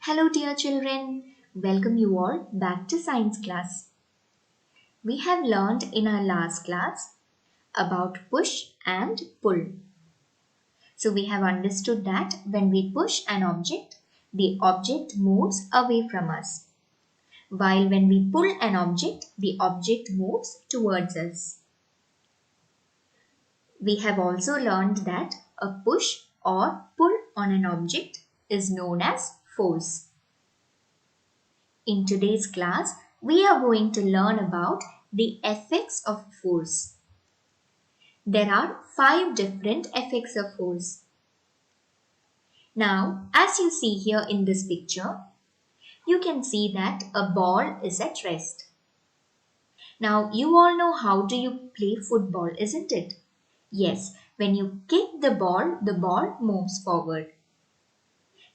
Hello dear children, welcome you all back to science class. We have learned in our last class about push and pull. So we have understood that when we push an object, the object moves away from us. While when we pull an object, the object moves towards us. We have also learned that a push or pull on an object is known as force. In today's class, we are going to learn about the effects of force. There are 5 different effects of force. Now, as you see here in this picture, you can see that a ball is at rest. Now, you all know how do you play football, isn't it? Yes, when you kick the ball moves forward.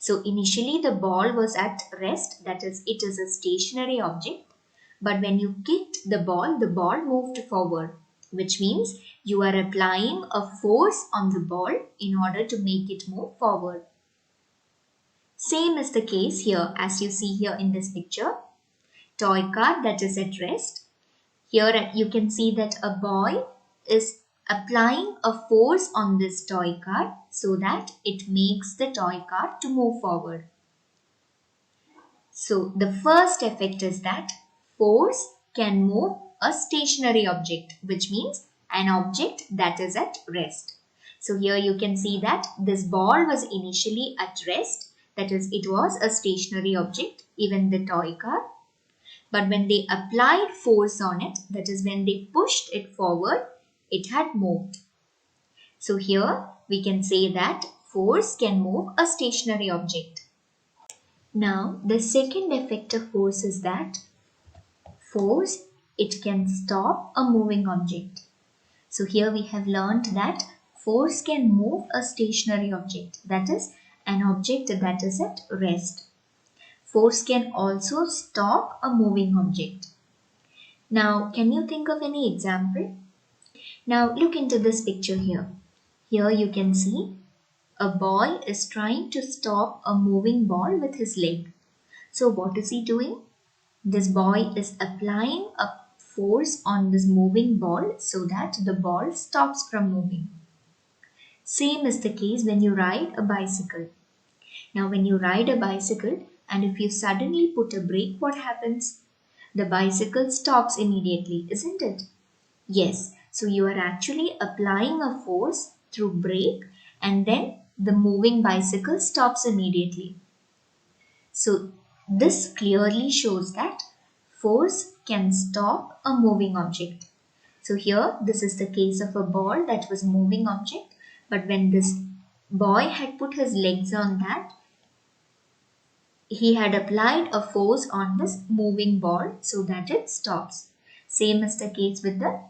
So initially the ball was at rest, that is, it is a stationary object. But when you kicked the ball moved forward, which means you are applying a force on the ball in order to make it move forward. Same is the case here as you see here in this picture. Toy car that is at rest. Here you can see that a boy is applying a force on this toy car so that it makes the toy car to move forward. So the first effect is that force can move a stationary object, which means an object that is at rest. So here you can see that this ball was initially at rest, that is, it was a stationary object, even the toy car. But when they applied force on it, that is, when they pushed it forward, it had moved. So here we can say that force can move a stationary object. Now, the second effect of force is that force, it can stop a moving object. So here we have learned that force can move a stationary object, that is, an object that is at rest. Force can also stop a moving object. Now, can you think of any example? Now, look into this picture here. Here you can see a boy is trying to stop a moving ball with his leg. So what is he doing? This boy is applying a force on this moving ball so that the ball stops from moving. Same is the case when you ride a bicycle. Now when you ride a bicycle and if you suddenly put a brake, what happens? The bicycle stops immediately, isn't it? Yes, so you are actually applying a force through brake and then the moving bicycle stops immediately. So this clearly shows that force can stop a moving object. So here this is the case of a ball that was moving object, but when this boy had put his legs on that, he had applied a force on this moving ball so that it stops. Same is the case with the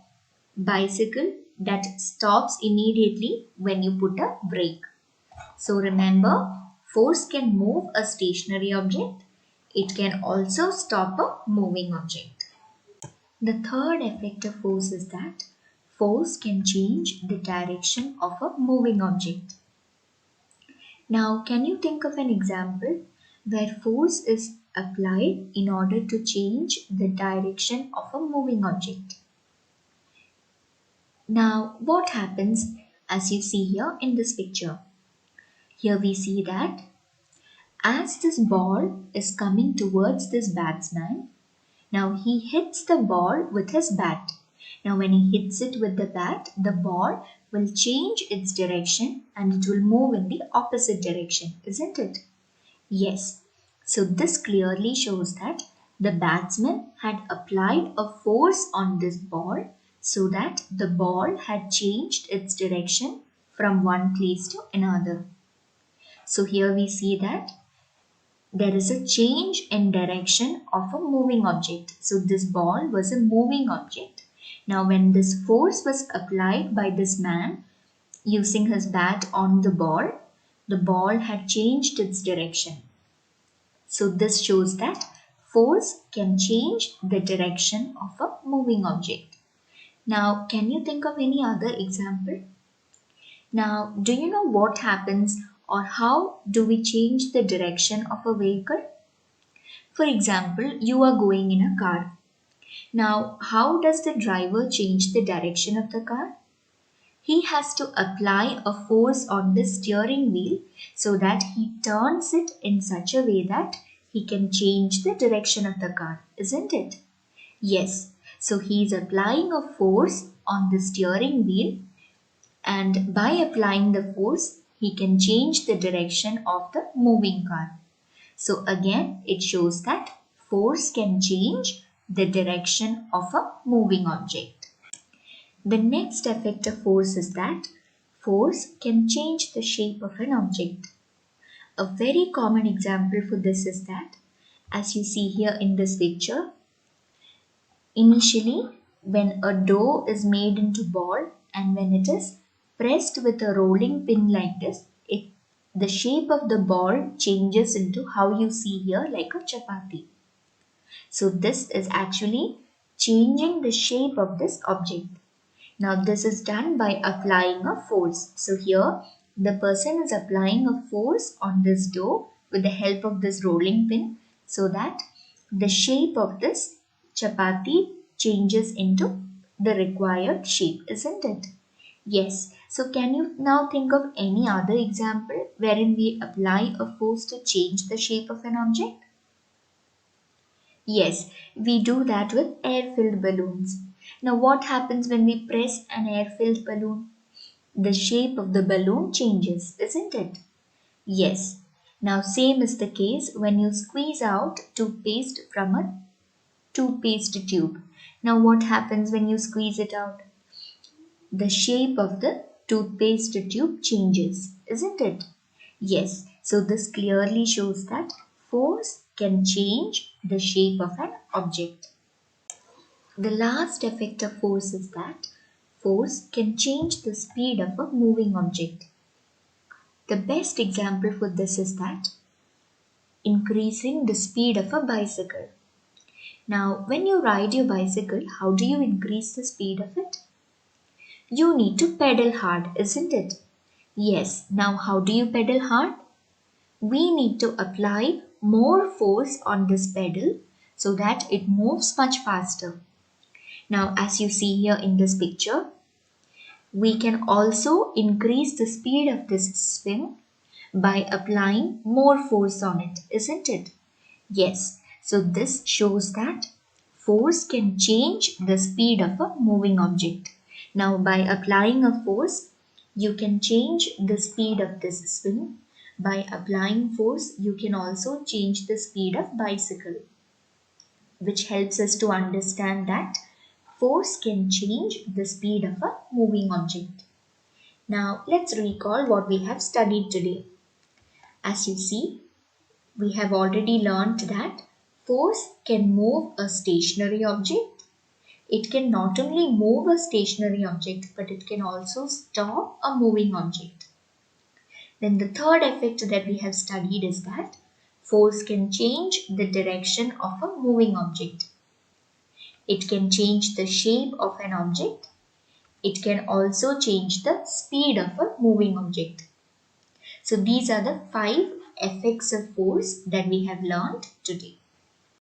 bicycle that stops immediately when you put a brake. So remember, force can move a stationary object. It can also stop a moving object. The third effect of force is that force can change the direction of a moving object. Now, can you think of an example where force is applied in order to change the direction of a moving object? Now, what happens as you see here in this picture? Here we see that as this ball is coming towards this batsman, now he hits the ball with his bat. Now when he hits it with the bat, the ball will change its direction and it will move in the opposite direction, isn't it? Yes. So this clearly shows that the batsman had applied a force on this ball so that the ball had changed its direction from one place to another. So here we see that there is a change in direction of a moving object. So this ball was a moving object. Now when this force was applied by this man using his bat on the ball had changed its direction. So this shows that force can change the direction of a moving object. Now can you think of any other example? Now do you know what happens or how do we change the direction of a vehicle? For example, you are going in a car. Now, how does the driver change the direction of the car? He has to apply a force on the steering wheel so that he turns it in such a way that he can change the direction of the car, isn't it? Yes, so he is applying a force on the steering wheel, and by applying the force, he can change the direction of the moving car. So again, it shows that force can change the direction of a moving object. The next effect of force is that force can change the shape of an object. A very common example for this is that, as you see here in this picture, initially when a dough is made into ball and when it is pressed with a rolling pin like this, the shape of the ball changes into how you see here, like a chapati. So this is actually changing the shape of this object. Now this is done by applying a force. So here the person is applying a force on this dough with the help of this rolling pin so that the shape of this chapati changes into the required shape, isn't it? Yes. So can you now think of any other example wherein we apply a force to change the shape of an object? Yes, we do that with air-filled balloons. Now what happens when we press an air-filled balloon? The shape of the balloon changes, isn't it? Yes. Now same is the case when you squeeze out toothpaste from a toothpaste tube. Now what happens when you squeeze it out? The shape of the toothpaste tube changes, isn't it? Yes, so this clearly shows that force can change the shape of an object. The last effect of force is that force can change the speed of a moving object. The best example for this is that increasing the speed of a bicycle. Now, when you ride your bicycle, how do you increase the speed of it? You need to pedal hard, isn't it? Yes. Now, how do you pedal hard? We need to apply more force on this pedal so that it moves much faster. Now, as you see here in this picture, we can also increase the speed of this swing by applying more force on it, isn't it? Yes. So this shows that force can change the speed of a moving object. Now by applying a force, you can change the speed of this swing. By applying force, you can also change the speed of bicycle, which helps us to understand that force can change the speed of a moving object. Now let's recall what we have studied today. As you see, we have already learned that force can move a stationary object. It can not only move a stationary object, but it can also stop a moving object. Then the third effect that we have studied is that force can change the direction of a moving object. It can change the shape of an object. It can also change the speed of a moving object. So these are the 5 effects of force that we have learned today.